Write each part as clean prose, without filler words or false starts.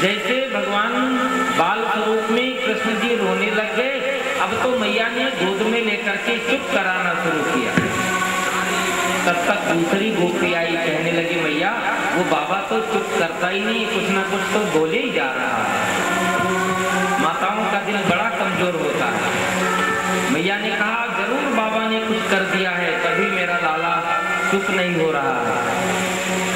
जैसे भगवान बाल स्वरूप में कृष्ण जी रोने लग गए, अब तो मैया ने गोद में लेकर के चुप कराना शुरू किया। तब तक दूसरी गोपी आई, कहने लगी मैया वो बाबा तो चुप करता ही नहीं, कुछ ना कुछ तो बोले ही जा रहा है। माताओं का दिल बड़ा कमजोर होता है। मैया ने कहा जरूर बाबा ने कुछ कर दिया है, तभी मेरा लाला चुप नहीं हो रहा है।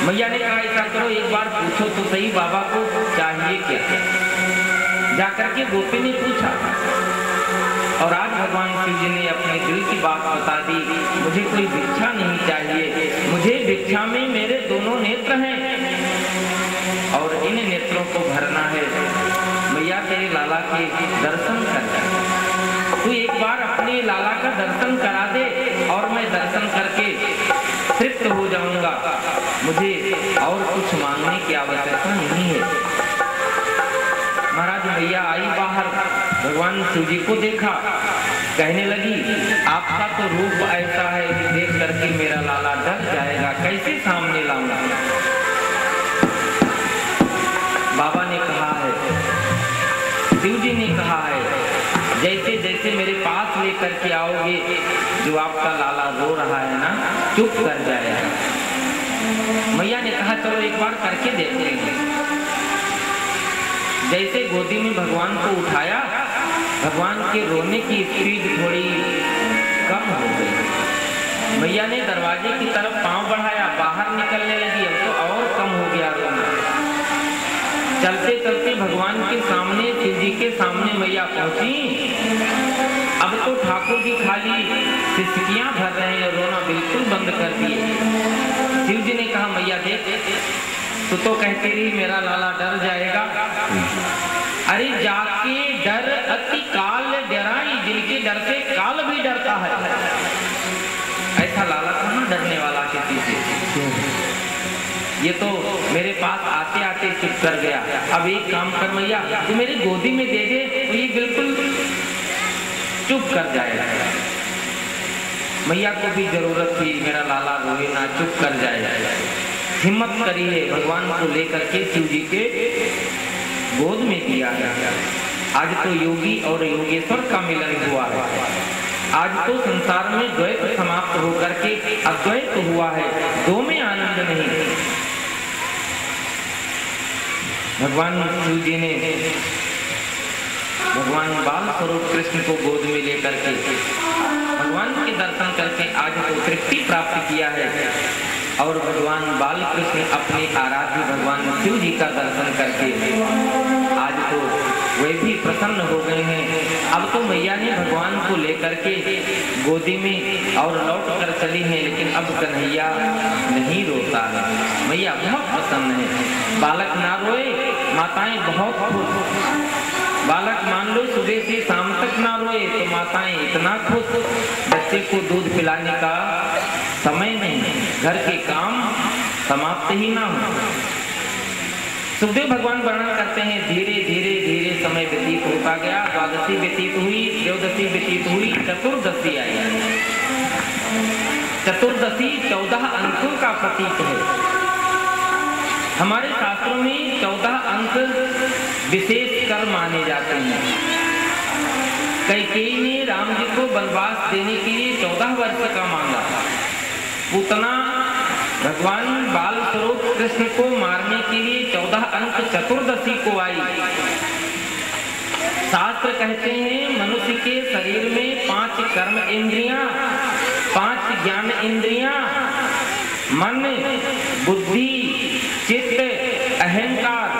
मैया ने कहा ऐसा करो, एक बार पूछो तो सही बाबा को चाहिए क्या। जाकर के गोपी ने पूछा और आज भगवान शिव जी ने अपने दिल की बात बता दी। मुझे कोई भिक्षा नहीं चाहिए, मुझे भिक्षा में मेरे दोनों नेत्र हैं और इन नेत्रों को भरना है। मैया तेरे लाला के दर्शन कर जाए, तू एक बार अपने लाला का दर्शन करा दे और मैं दर्शन करके तृप्त हो जाऊंगा, मुझे और कुछ मांगने की आवश्यकता नहीं है। महाराज मैया आई बाहर, भगवान शिव जी को देखा, कहने लगी आपका तो रूप ऐसा है कि देख करके मेरा लाला डर जाएगा, कैसे सामने लाऊंगा। बाबा ने कहा है, शिव जी ने कहा है, जैसे जैसे मेरे पास लेकर के आओगे, जो आपका लाला रो रहा है ना चुप कर जाएगा। मैया ने कहा चलो एक बार करके देख लेंगे। जैसे गोदी में भगवान को उठाया, भगवान के रोने की स्पीड थोड़ी कम हो गई। मैया ने दरवाजे की तरफ पांव बढ़ाया, बाहर निकलने लगी, अब तो और कम हो गया रोना। चलते चलते भगवान के सामने, शिव जी के सामने मैया पहुंची। अब तो ठाकुर जी खाली सिसकियां भर रहे हैं, रोना बिल्कुल बंद कर दिए। शिव जी ने कहा मैया देख, तू तो कहती रही मेरा लाला डर जाएगा, अरे जाके डर अति काल डराई, जिनके डर से काल भी डरता है। ऐसा लाला कहाँ डरने वाला किसी से। ये तो मेरे पास आते आते चुप कर गया। अब एक काम कर मैया, तू मेरी गोदी में दे दे तो ये बिल्कुल चुप कर जाएगा। मैया को भी जरूरत थी मेरा लाला रोए ना, चुप कर जाएगा। हिम्मत करी है, भगवान को लेकर के शिव जी के गोद में दिया है। आज तो योगी और योगेश्वर का मिलन हुआ है। आज तो संसार में द्वैत समाप्त होकर के अद्वैत हुआ है, दो में आनंद नहीं। भगवान शिव जी ने भगवान बाल स्वरूप कृष्ण को गोद में लेकर के भगवान के दर्शन करके आज तो तृप्ति प्राप्त किया है और भगवान बाल कृष्ण अपने आराध्य भगवान शिव जी का दर्शन करके आज तो वे भी प्रसन्न हो गए हैं। अब तो मैया ने भगवान को लेकर के गोदी में और लौट कर चली हैं, लेकिन अब कन्हैया नहीं रोता है। मैया बहुत प्रसन्न है। बालक ना रोए, माताएं बहुत खुश। बालक मान लो सुबह से शाम तक ना रोए तो माताएं इतना खुश। बच्चे को दूध पिलाने का समय नहीं, घर के काम समाप्त ही ना हो। सुखदेव भगवान वर्णन करते हैं, धीरे धीरे धीरे समय व्यतीत होता गया। द्वादशी व्यतीत हुई, त्रयोदशी व्यतीत हुई, चतुर्दशी आई। चतुर्दशी 14 अंकों का प्रतीक है। हमारे शास्त्रों में 14 अंक विशेष कर माने जाते हैं। कैकेयी ने राम जी को वनवास देने के लिए 14 वर्ष का मांगा। पूतना भगवान बाल स्वरूप कृष्ण को मारने के लिए 14 अंक चतुर्दशी को आई। शास्त्र कहते हैं मनुष्य के शरीर में 5 कर्म इंद्रियां, 5 ज्ञान इंद्रियां, मन, बुद्धि, चित्त, अहंकार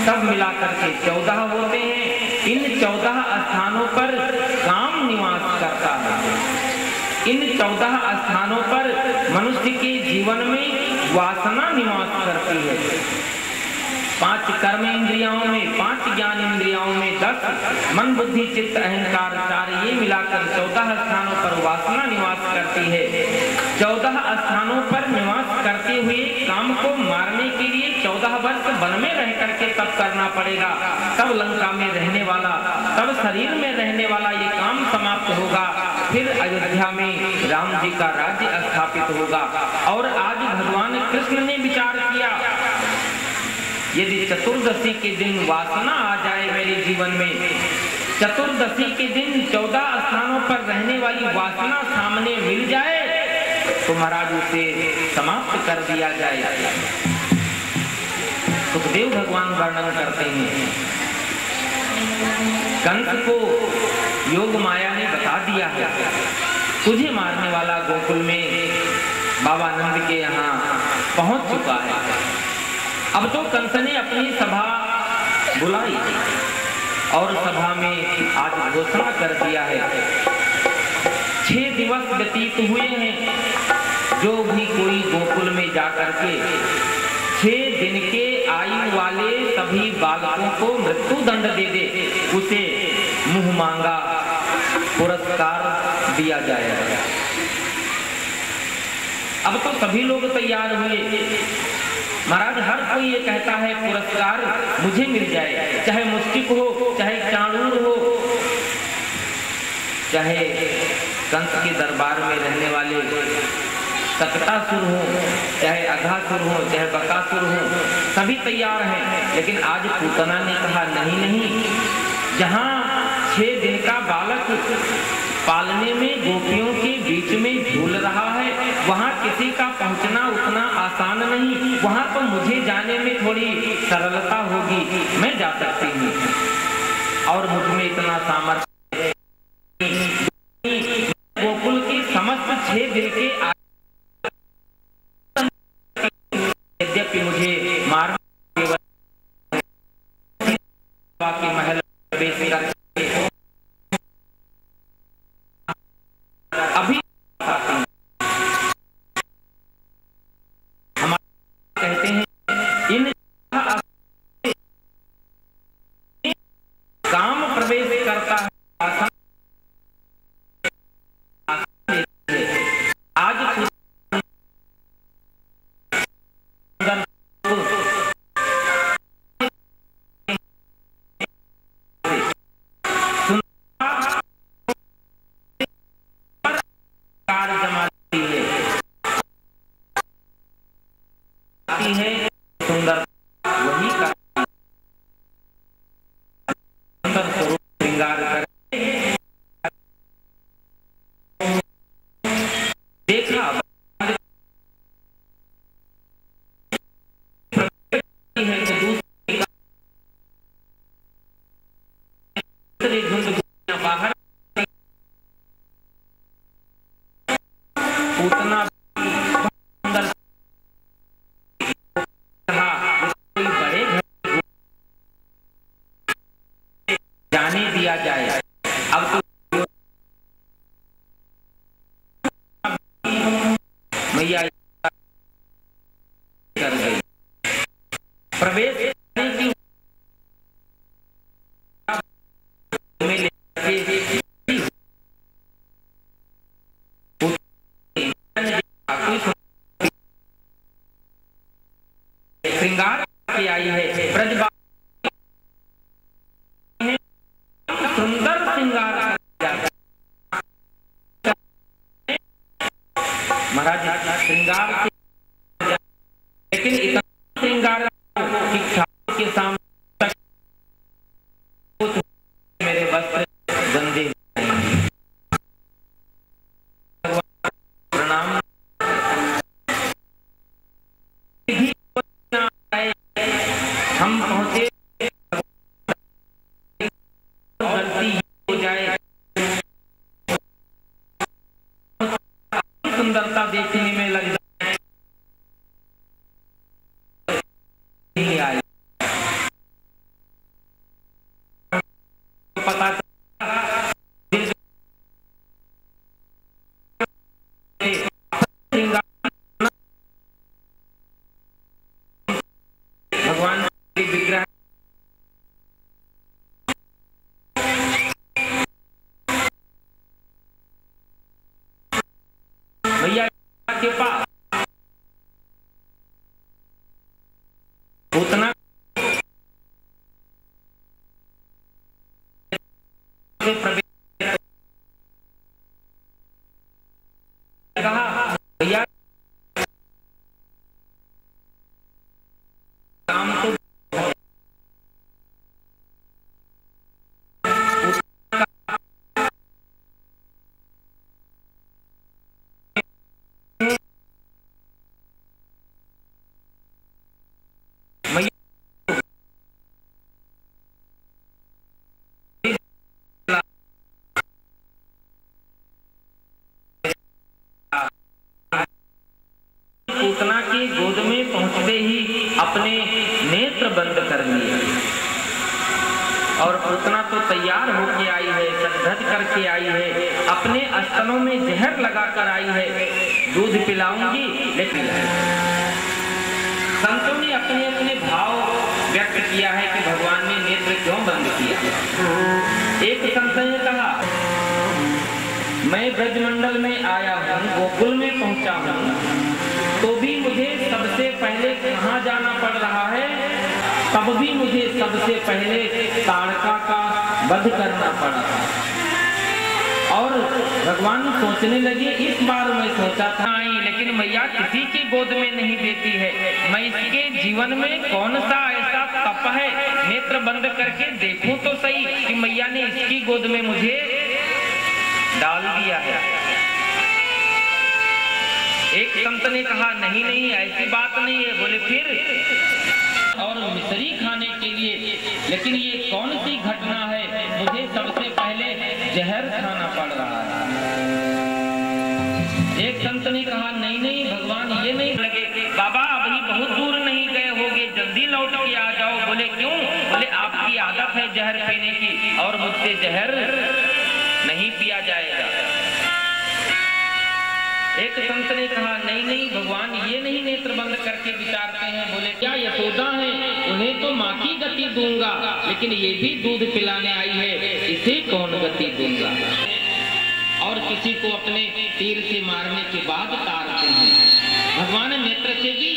सब मिलाकर के 14 होते हैं। इन 14 स्थानों पर काम निवास करता है। इन 14 स्थानों पर मनुष्य के जीवन में वासना निवास करती है। 5 कर्म इंद्रियों में, 5 ज्ञान इंद्रियों में 10, मन बुद्धि चित्त अहंकार 4, ये मिलाकर 14 स्थानों पर वासना निवास करती है। 14 स्थानों पर निवास करते हुए काम को मारने के लिए 14 वर्ष वन में रह करके तब करना पड़ेगा। तब लंका में रहने वाला, तब शरीर में रहने वाला ये काम समाप्त होगा। फिर अयोध्या में राम जी का राज्य स्थापित होगा। और आज भगवान कृष्ण ने विचार किया यदि चतुर्दशी के दिन वासना आ जाए मेरे जीवन में, चतुर्दशी के दिन 14 स्थानों पर रहने वाली वासना सामने मिल जाए तो महाराज उसे समाप्त कर दिया जाए। सुखदेव भगवान वर्णन करते हैं, कंस को योग माया ने बता दिया है तुझे मारने वाला गोकुल में बाबा नंद के यहाँ पहुंच चुका है। अब तो कंस ने अपनी सभा बुलाई और सभा में आज घोषणा कर दिया है, 6 दिवस व्यतीत हुए हैं, जो भी कोई गोकुल में जाकर के 6 दिन के आयु वाले सभी बालकों को मृत्यु दंड दे दे, उसे मुंह मांगा पुरस्कार दिया जाएगा। अब तो सभी लोग तैयार हुए। महाराज हर कोई ये कहता है पुरस्कार मुझे मिल जाए, चाहे मुष्टिक हो, चाहे चाणूर हो, चाहे कंस के दरबार में रहने वाले सकटासुर हो, चाहे अघासुर हो, चाहे बकासुर हो, सभी तैयार हैं। लेकिन आज पूतना ने कहा नहीं नहीं, जहां 6 दिन का बालक पालने में गोपियों के बीच में झूल रहा है, वहां किसी का पहुंचना उतना आसान नहीं, वहां तो मुझे जाने में थोड़ी सरलता होगी, मैं जा सकती हूँ और मुझ में इतना सामर्थ्य गोकुल की समस्त 6 दिन के यद्यपि मुझे मारने के महल अभी हम कहते हैं इन काम प्रवेश करता है आज है सुंदर वही का सुंदर स्वरूप श्रृंगार कर देखा है कि दूसरे झुंड बाहर उतना दिया जाए। अब तो मैया कर गई प्रवेश करने की श्रृंगार की आई है ब्रज सुंदर श्रृंगार महाराज श्रृंगार लेकिन इतना श्रृंगार के सामने मेरे वस्त्र गंदे प्रणाम हम पहुंचे सुंदरता देखने में लग जाए पता भगवान के विग्रह भैया के पास उतना कहा भैया काम तो अपने नेत्र बंद कर लिए और पूतना तो तैयार होके आई है, सज करके आई है, अपने स्तनों में जहर लगाकर आई है, दूध पिलाऊंगी लेकिन संतों ने अपने अपने भाव व्यक्त किया है कि भगवान ने नेत्र क्यों बंद किया। एक संत ने कहा, मैं ब्रजमंडल में आया हूँ, गोकुल में पहुंचा हूँ, तो भी मुझे सबसे पहले कहाँ जाना पड़ रहा है, तब भी मुझे सबसे पहले ताड़का का वध करना पड़ा। और भगवान सोचने लगे, इस बार मैं सोचा था लेकिन मैया किसी की गोद में नहीं देती है, मैं इसके जीवन में कौन सा ऐसा तप है, नेत्र बंद करके देखूं तो सही कि मैया ने इसकी गोद में मुझे डाल दिया है। एक संत ने कहा, नहीं नहीं ऐसी बात नहीं है। बोले फिर? और मिश्री खाने के लिए, लेकिन ये कौन सी घटना है, मुझे सबसे पहले जहर खाना पड़ रहा है। एक संत ने कहा, नहीं नहीं भगवान ये नहीं लगे, बाबा अभी बहुत दूर नहीं गए होगे, जल्दी लौट के आ जाओ। बोले क्यों? बोले आपकी आदत है जहर पीने की और मुझसे जहर नहीं पिया जाएगा। एक संत ने कहा, नहीं नहीं भगवान ये नहीं नेत्र बंद करके विचारते हैं। बोले क्या यशोदा है, उन्हें तो माँ की गति दूंगा, लेकिन ये भी दूध पिलाने आई है, इसे कौन गति दूंगा। और किसी को अपने तीर से मारने के बाद तारते हैं। भगवान नेत्र से भी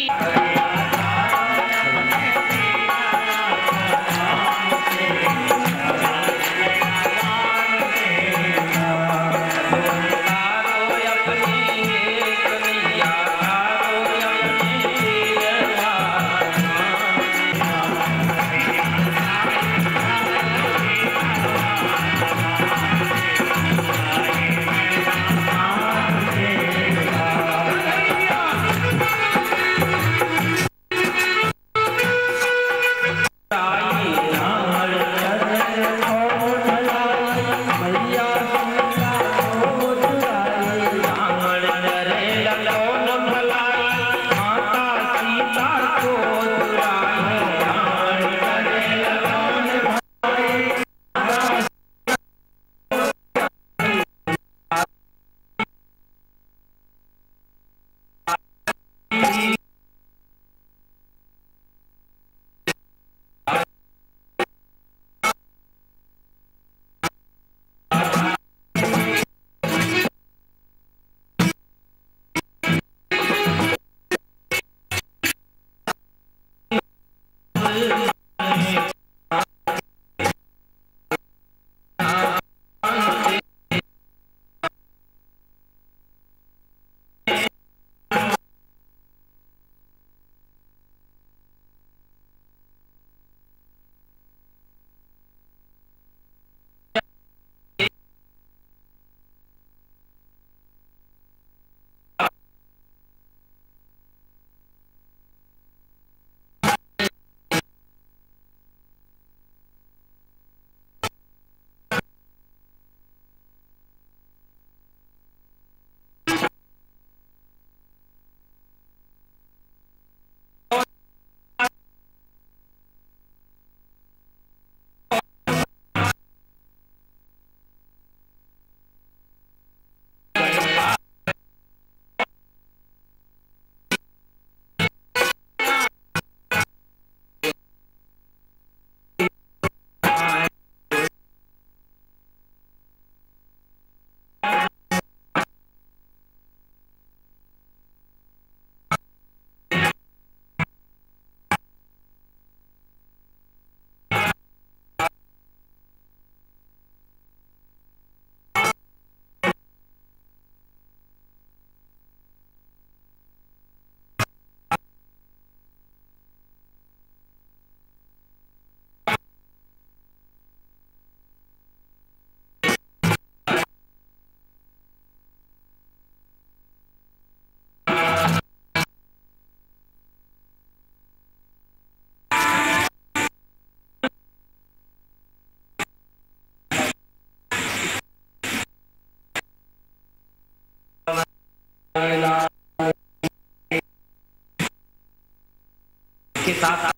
साथ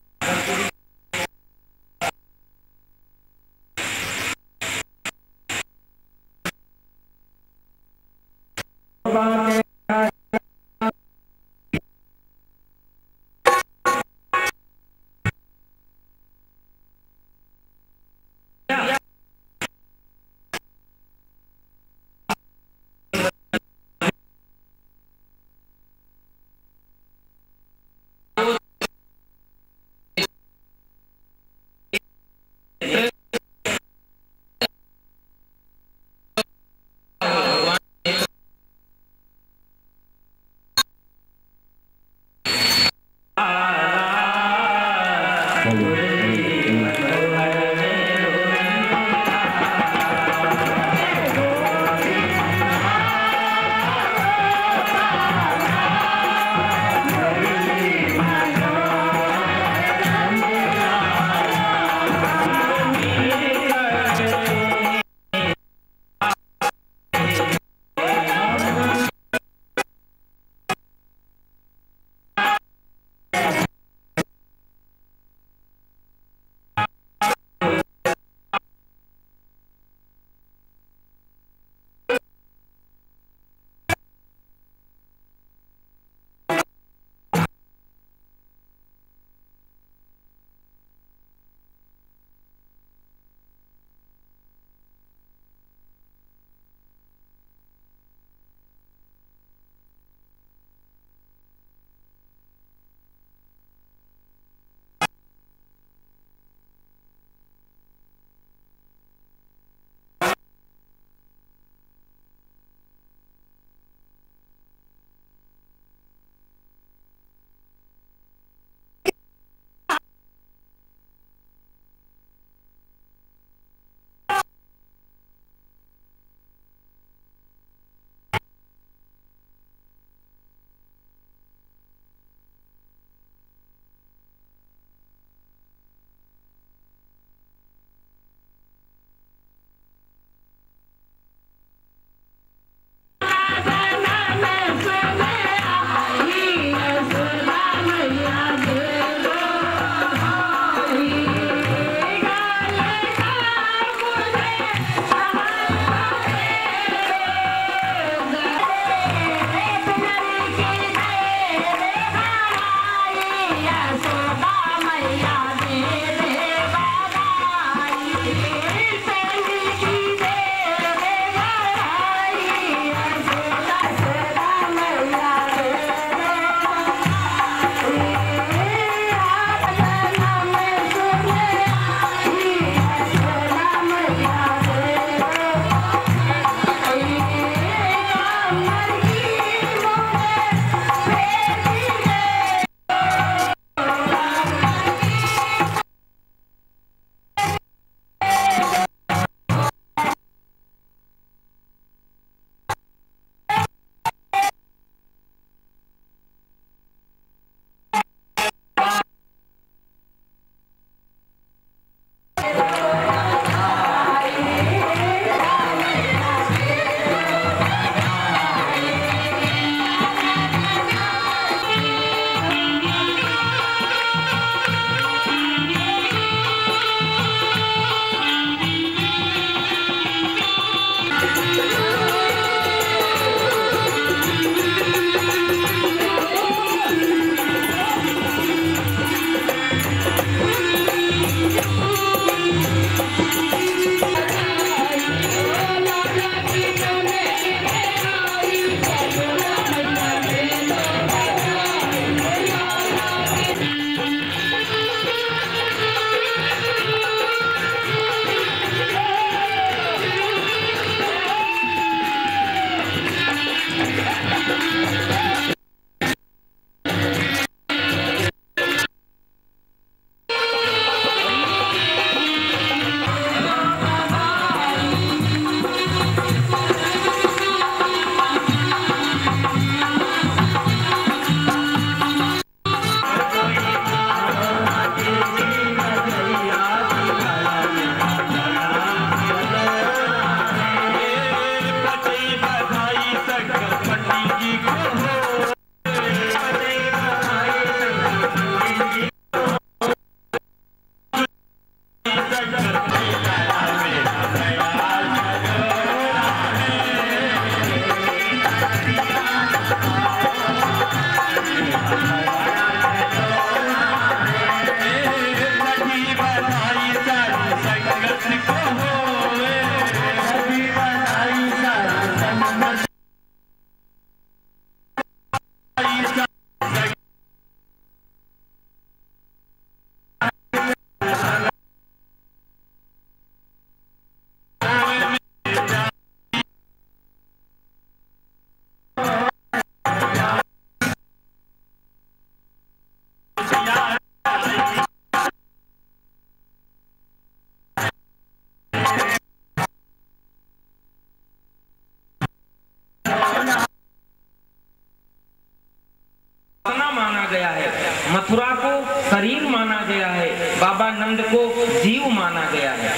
मथुरा को शरीर माना गया है, बाबा नंद को जीव माना गया है।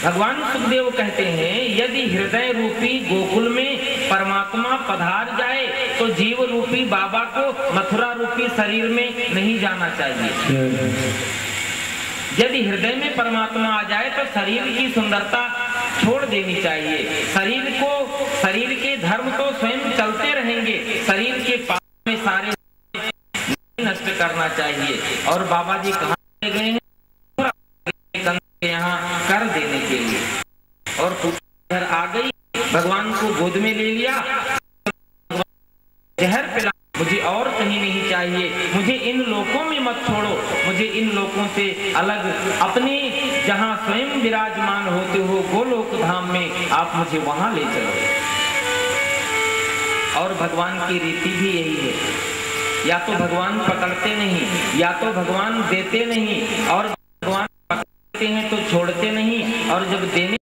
भगवान सुखदेव कहते हैं यदि हृदय रूपी गोकुल में परमात्मा पधार जाए तो जीव रूपी बाबा को मथुरा रूपी शरीर में नहीं जाना चाहिए। यदि हृदय में परमात्मा आ जाए तो शरीर की सुंदरता छोड़ देनी चाहिए। शरीर के धर्म तो स्वयं चलते रहेंगे, शरीर के पाप में सारे नष्ट करना चाहिए। और बाबा जी कहाँ ले गए हैं? यहाँ कर देने के लिए। और घर आ गई, भगवान को गोद में ले लिया, जहर पिला, मुझे और कहीं नहीं चाहिए, मुझे इन लोकों में मत छोड़ो, मुझे इन लोकों से अलग अपने जहाँ स्वयं विराजमान होते हो गोलोक धाम में आप मुझे वहां ले चलो। और भगवान की रीति भी यही है, या तो भगवान पकड़ते नहीं, या तो भगवान देते नहीं, और भगवान पकड़ते हैं तो छोड़ते नहीं, और जब देने